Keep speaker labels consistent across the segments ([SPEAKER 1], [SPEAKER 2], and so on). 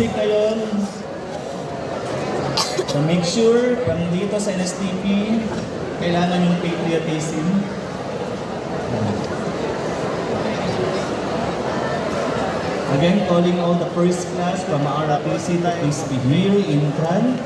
[SPEAKER 1] music kayo. So make sure, pang dito sa NSTP, kailangan yung patriotism. Again, calling all the first class from ROTC to please be here in front.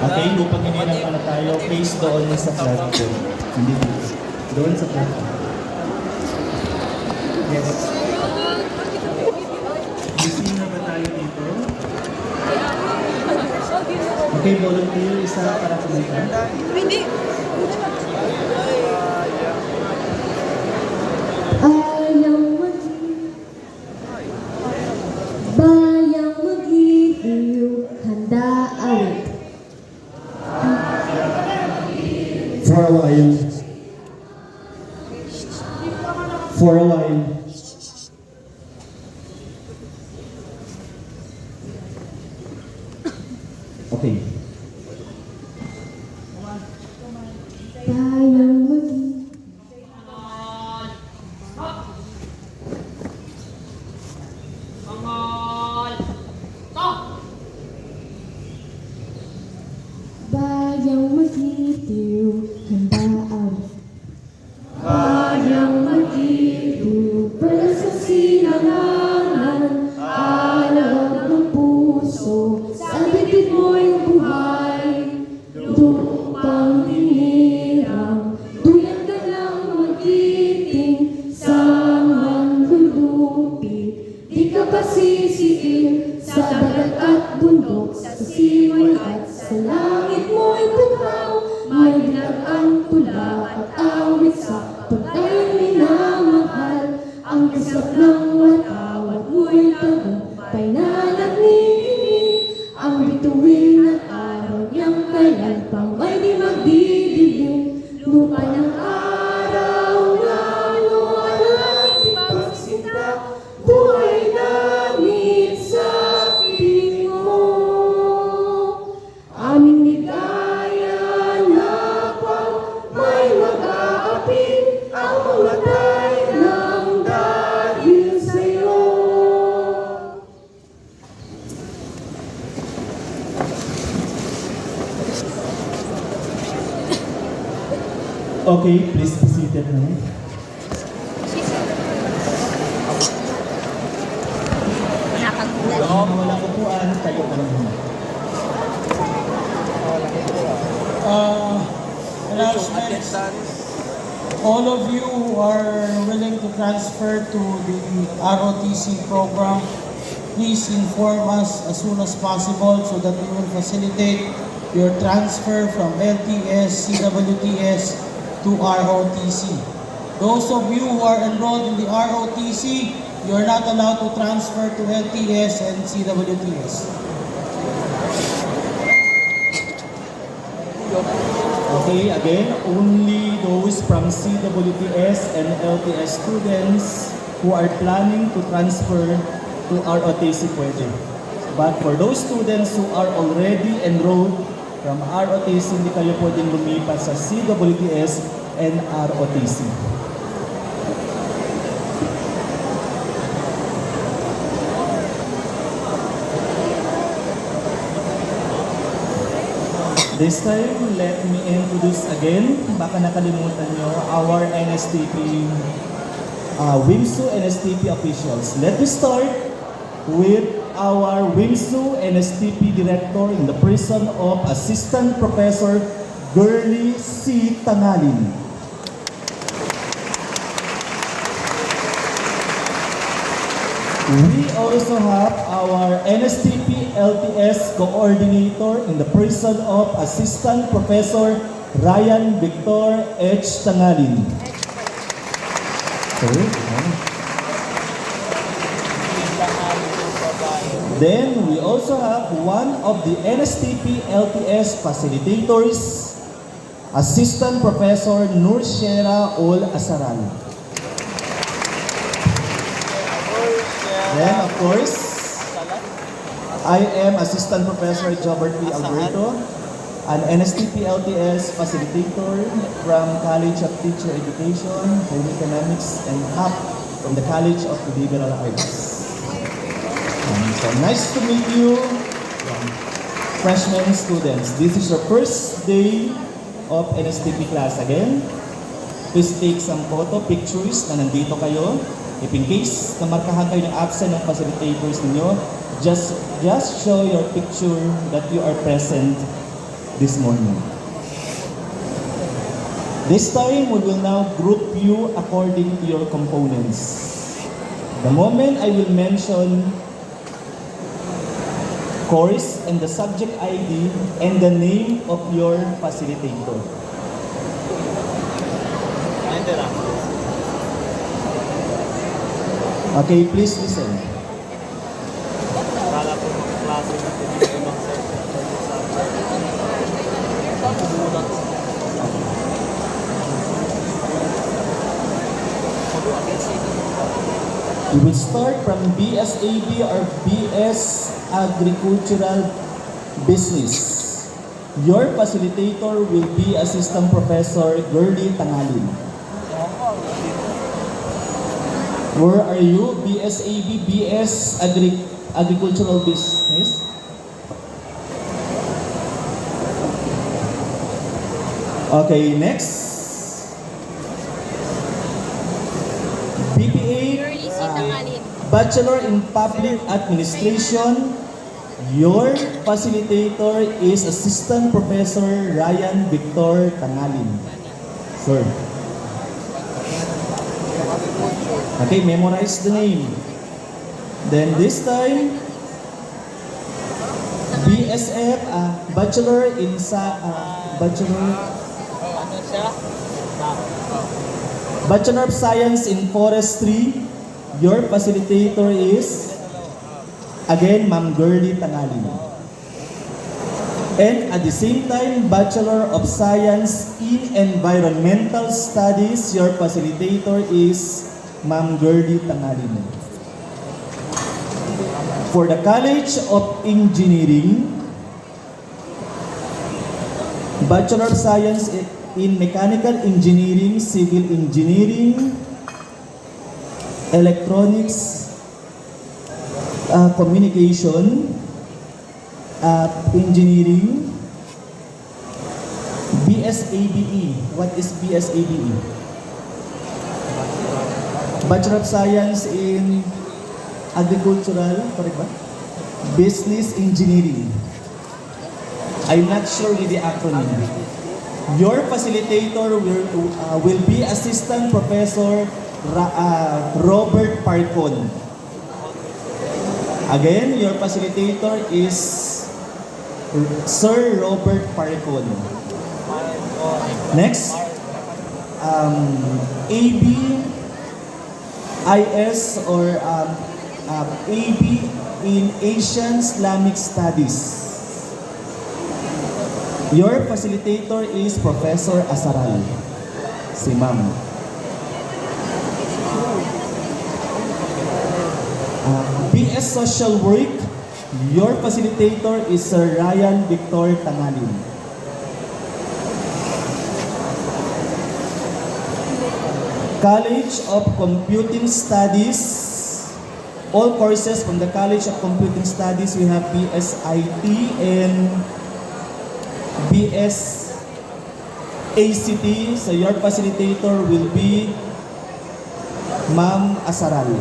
[SPEAKER 1] Okay, upang hindi na tayo, face doon sa platform. Hindi dito. Doon sa platform. Yes. Busy na ba tayo dito? Okay, volunteer, isa para kumita.
[SPEAKER 2] Hindi.
[SPEAKER 3] Ayaw bayang mag-iliw, handa awit.
[SPEAKER 1] For a while. For a while. Okay.
[SPEAKER 3] Bayang mag-iliw. Bayang mag-iliw, handa awit. Bayang mag-iliw, para sa silanganan, alab ng puso, sa bibig mo'y buhay, lupang hinirang, duyan ka lang magiting, sa manlulupi, di ka pa sisiin, sa dagat at bundok, sa siway at sa langit mo'y bukaw, may dilag ang tula at awit sa pagkayang minamahal, ang kasap ng watawat mo'y tagumpay na nagniningin, ang bituin at araw niyang kailan pang may di magdidilim, lupa ng araw na luwalay pagsinta, buhay langit sa piling mo. Aming ligaya na pag may mag-aapin ang mamatay ng dahil sa'yo.
[SPEAKER 1] Okay, please be seated now. Wala upuan, tayo ka lang muna.
[SPEAKER 4] Announcements. All of you who are willing to transfer to the ROTC program, please inform us as soon as possible so that we will facilitate your transfer from LTS, CWTS to ROTC. Those of you who are enrolled in the ROTC, you are not allowed to transfer to LTS and CWTS.
[SPEAKER 1] Okay, again, only those from CWTS and LTS students who are planning to transfer to ROTC pwede. But for those students who are already enrolled from ROTC, hindi kayo pwedeng lumipat sa CWTS and ROTC. This time, let me introduce again, baka nakalimutan nyo, our NSTP, WIMSU NSTP officials. Let me start with our WIMSU NSTP Director in the person of Assistant Professor Gurley C. Tangalin. We also have our NSTP LTS Coordinator in the person of Assistant Professor Ryan Victor H. Tangalin. Then we also have one of the NSTP LTS facilitators, Assistant Professor Nurshera Ol Asaran. Then, of course, I am Assistant Professor Jobert P. Alberto, an NSTP LTS facilitator from College of Teacher Education, Home Economics, and HAP from the College of Liberal Arts. So nice to meet you, freshmen students. This is your first day of NSTP class again. Please take some pictures na nandito kayo. If in case na markahan kayo ng absent ng facilitators ninyo, just show your picture that you are present this morning. This time, we will now group you according to your components. The moment I will mention course and the subject ID and the name of your facilitator. Okay, please listen. We will start from BSAB or BS Agricultural Business. Your facilitator will be Assistant Professor Gurley Tangalin. Where are you? BSAB, BS Agricultural Business. Okay, next. BPA, Bachelor in Public Administration. Your facilitator is Assistant Professor Ryan Victor Tangalin. Sir. Okay, memorize the name. Then this time, BSF, Bachelor in Bachelor of Science in Forestry. Your facilitator is, again, Ma'am Gurley Tangalin. And at the same time, Bachelor of Science in Environmental Studies. Your facilitator is Ma'am Gurley Tangalin. For the College of Engineering, Bachelor of Science in Mechanical Engineering, Civil Engineering, Electronics, Communication, Engineering, BSABE. What is BSABE? Bachelor of Science in Agricultural, correct ba? Business Engineering. I'm not sure with the acronym. Your facilitator will be Assistant Professor Robert Parcon. Again, your facilitator is Sir Robert Parcon. Next, ABIS or AB in Asian Islamic Studies. Your facilitator is Professor Asaral, si Ma'am. BS Social Work, your facilitator is Sir Ryan Victor Tangalin. College of Computing Studies, all courses from the College of Computing Studies, we have BSIT and BS ACT. So your facilitator will be Ma'am Asaral.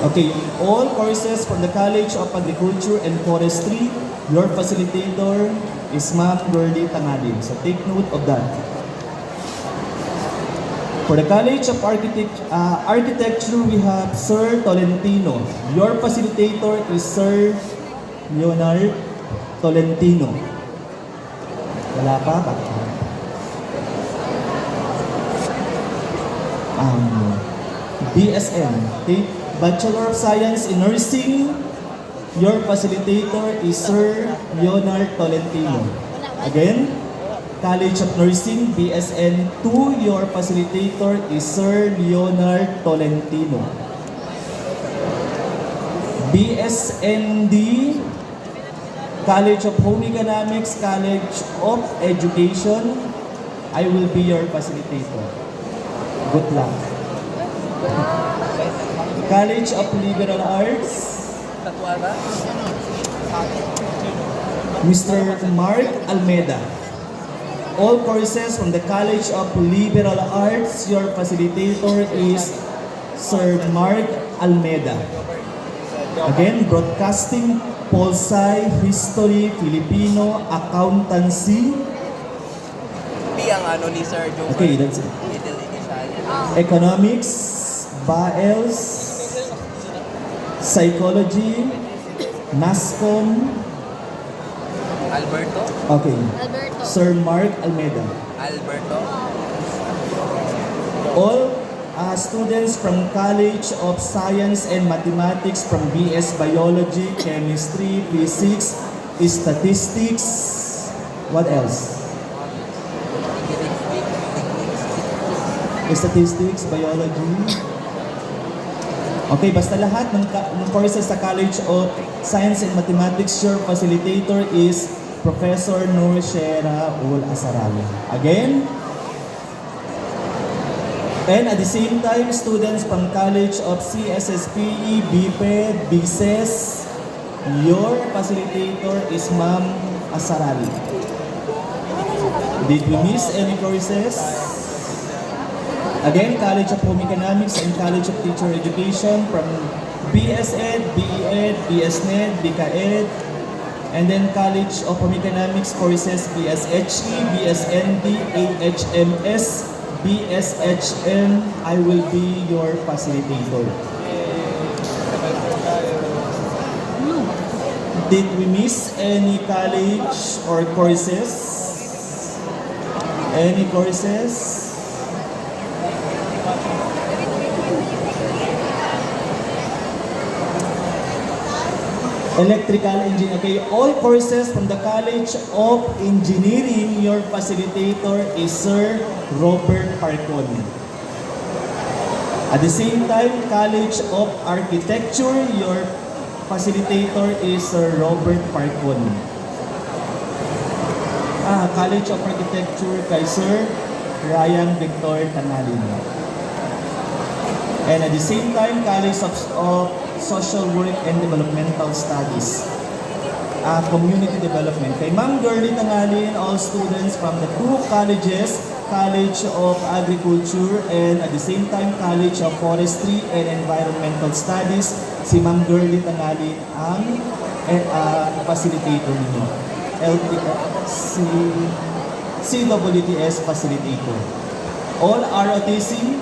[SPEAKER 1] Okay, all courses from the College of Agriculture and Forestry, your facilitator is Ma'am Gurley Tangalin. So take note of that. For the College of Architecture, we have Sir Tolentino. Your facilitator is Sir Leonard Tolentino. Wala pa ba? BSN, okay? Bachelor of Science in Nursing, your facilitator is Sir Leonard Tolentino. Again, College of Nursing, BSN 2, your facilitator is Sir Leonard Tolentino. BSND, College of Home Economics, College of Education, I will be your facilitator. Good luck. College of Liberal Arts, Mr. Mark Almeda. All courses from the College of Liberal Arts, your facilitator is Sir Mark Almeda. Again, Broadcasting, Pol-Sci, History, Filipino, Accountancy.
[SPEAKER 2] Ang ano ni Sir Joe.
[SPEAKER 1] Okay, that's it. Economics, BAELS, Psychology, NASCOM.
[SPEAKER 2] Alberto?
[SPEAKER 1] Okay. Sir Mark Almeda.
[SPEAKER 2] Alberto?
[SPEAKER 1] All students from College of Science and Mathematics from BS Biology, Chemistry, Physics, Statistics. What else? Statistics, Biology. Okay, basta lahat ng courses sa College of Science and Mathematics, your facilitator is Professor Nur Shera Ul Asarali. Again, and at the same time, students from College of CSSPE, BPED, BSES, your facilitator is Ma'am Asarali. Did we miss any courses? Again, College of Home Economics and College of Teacher Education from BSEd, BEd, BSNED, BKEd, and then College of Home Economics courses BSHE, BSND, AHMS, BSHM. I will be your facilitator. Did we miss any college or courses? Any courses? Electrical Engineering. Okay, all courses from the College of Engineering, your facilitator is Sir Robert Parcon. At the same time, College of Architecture, your facilitator is Sir Robert Parcon. College of Architecture kay Sir Ryan Victor Tangalin. And at the same time, College of Social Work and Developmental Studies, Community Development. Kay Ma'am Girlie Tangalin, all students from the two colleges, College of Agriculture and at the same time, College of Forestry and Environmental Studies, si Ma'am Girlie Tangalin ang facilitator ninyo. CWTS facilitator. All ROTC,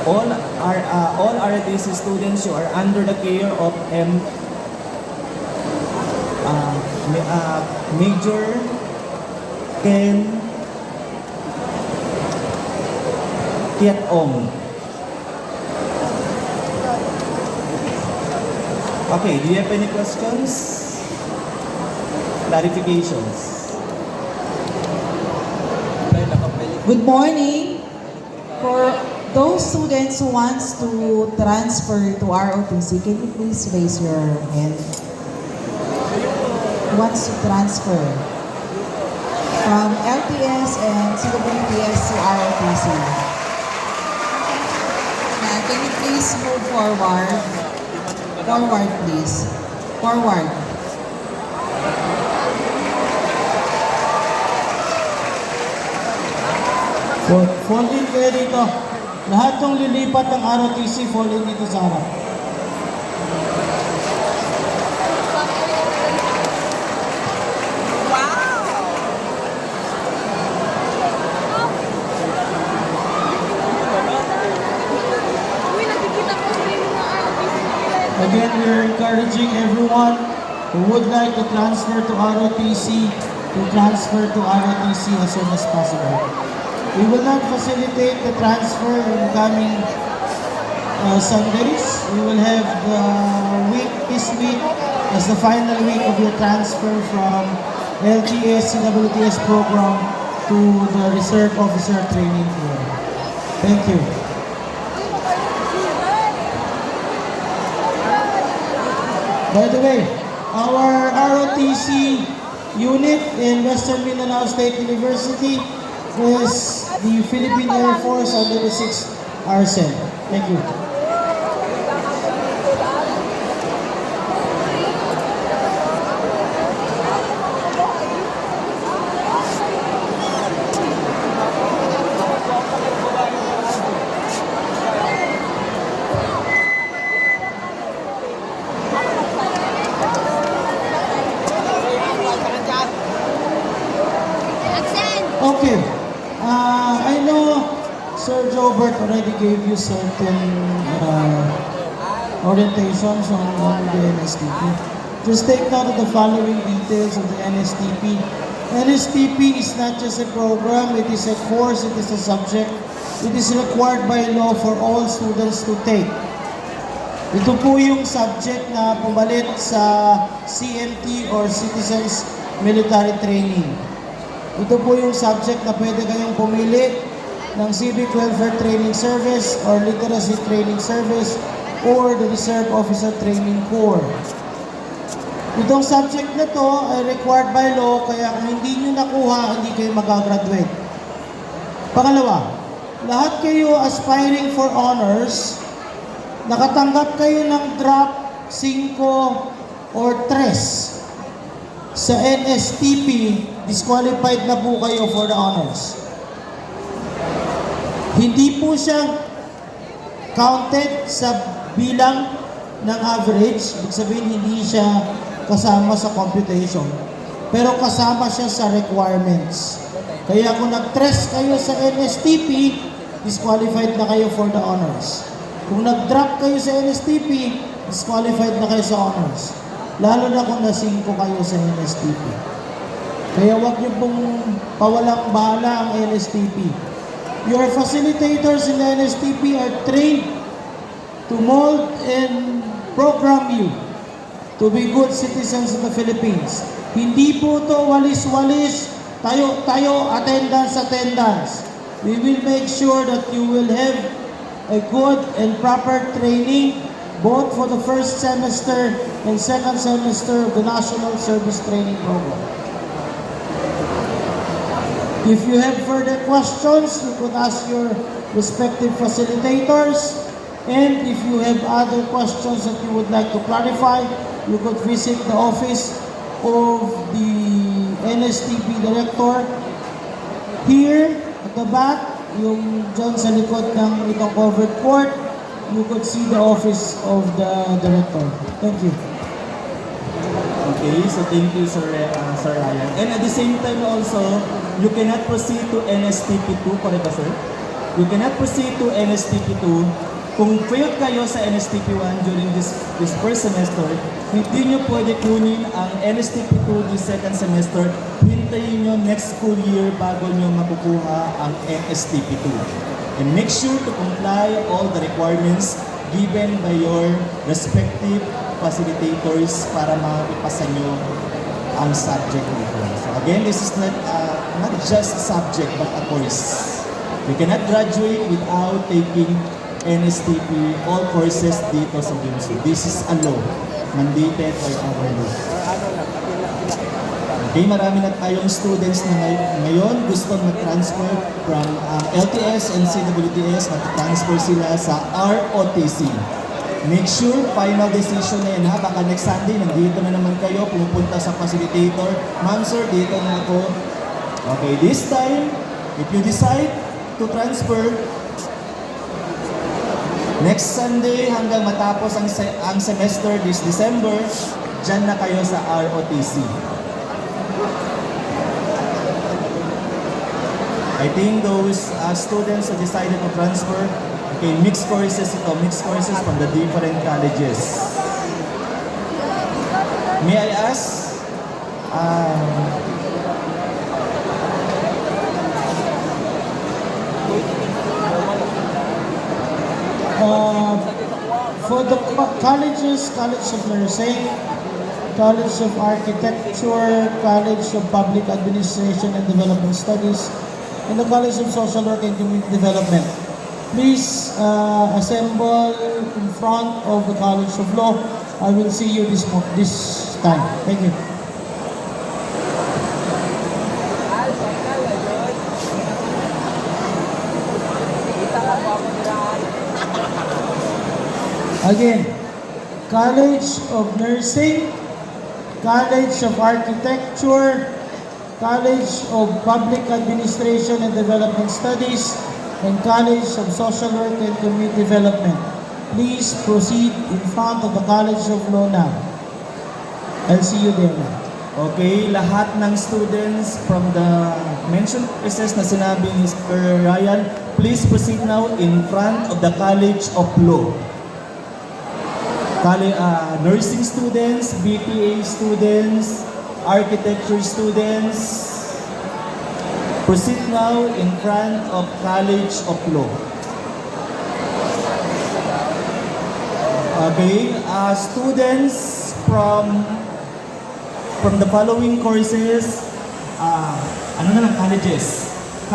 [SPEAKER 1] all ROTC students, you are under the care of Major Ken Kiat Ong. Okay, do you have any questions? Clarifications?
[SPEAKER 5] Good morning. For those students who wants to transfer to ROTC, can you please raise your hand? Who wants to transfer from LTS and CWTS to ROTC? Can you please move forward? Forward, please. Forward.
[SPEAKER 4] Fall in kayo dito. Lahat ng lilipat ng ROTC, fall in dito sa harap. Again, we're encouraging everyone who would like to transfer to ROTC to transfer to ROTC as soon as possible. We will not facilitate the transfer in coming Sundays. We will have the week, this week, as the final week of your transfer from LTS CWTS program to the Reserve Officer Training Corps. Thank you. By the way, our ROTC unit in Western Mindanao State University is the Philippine Air Force under the 6th RSEN. Thank you. Okay. I know Sir Jobert already gave you certain orientations on the NSTP. Just take note of the following details of the NSTP. NSTP is not just a program, it is a course, it is a subject. It is required by law for all students to take. Ito po yung subject na pumalit sa CMT or Citizens Military Training. Ito po yung subject na pwede kayong pumili ng Civic Welfare Training Service or Literacy Training Service or the Reserve Officer Training Corps. Itong subject na to ay required by law, kaya kung hindi nyo nakuha, hindi kayo magagraduate. Pangalawa, lahat kayo aspiring for honors, nakatanggap kayo ng drop 5 or 3 sa NSTP, disqualified na po kayo for the honors. Hindi po siya counted sa bilang ng average, ibig sabihin hindi siya kasama sa computation, pero kasama siya sa requirements. Kaya kung nag-3 kayo sa NSTP, disqualified na kayo for the honors. Kung nag-drop kayo sa NSTP, disqualified na kayo sa honors. Lalo na kung na-5 kayo sa NSTP. Kaya wag niyo pong pawalang bahala ang NSTP. Your facilitators in the NSTP are trained to mold and program you to be good citizens of the Philippines. Hindi po to walis-walis, tayo, attendance. We will make sure that you will have a good and proper training both for the first semester and second semester of the National Service Training Program. If you have further questions, you could ask your respective facilitators. And if you have other questions that you would like to clarify, you could visit the office of the NSTP Director. Here, at the back, yung dyan sa likod ng itong covered court, you could see the office of the Director. Thank you.
[SPEAKER 1] Okay, so thank you, Sir Ryan. And at the same time also, you cannot proceed to NSTP2, correct ba, sir? You cannot proceed to NSTP2 kung failed kayo sa NSTP1 during this first semester. Hindi nyo pwede kunin ang NSTP2 this second semester. Hintayin nyo next school year bago nyo makukuha ang NSTP2. And make sure to comply all the requirements given by your respective facilitators para maipasa nyo ang subject nito. So again, this is not just a subject but a course. You cannot graduate without taking NSTP, all courses dito sa BIMSU. This is a law, mandated by our law. Okay, marami na tayong students na ngayon gusto mag-transfer from LTS and CWTS, mag-transfer sila sa ROTC. Make sure, final decision na yan ha. Baka next Sunday, nandito na naman kayo, pumupunta sa facilitator. Ma'am sir, dito na ako. Okay, this time, if you decide to transfer, next Sunday hanggang matapos ang semester this December, dyan na kayo sa ROTC. I think those students who decided to transfer, okay, mixed courses from the different colleges. May I ask,
[SPEAKER 4] for the colleges, College of Nursing, College of Architecture, College of Public Administration and Development Studies, and the College of Social Work and Community Development. Please assemble in front of the College of Law. I will see you this time. Thank you. Again, College of Nursing, College of Architecture, College of Public Administration and Development Studies, and College of Social Work and Community Development. Please proceed in front of the College of Law now. I'll see you there now.
[SPEAKER 1] Okay, lahat ng students from the mentioned places na sinabi ni Sir Ryan, please proceed now in front of the College of Law. Nursing students, BPA students, architecture students, proceed now in front of College of Law. Okay, students from the following courses, colleges.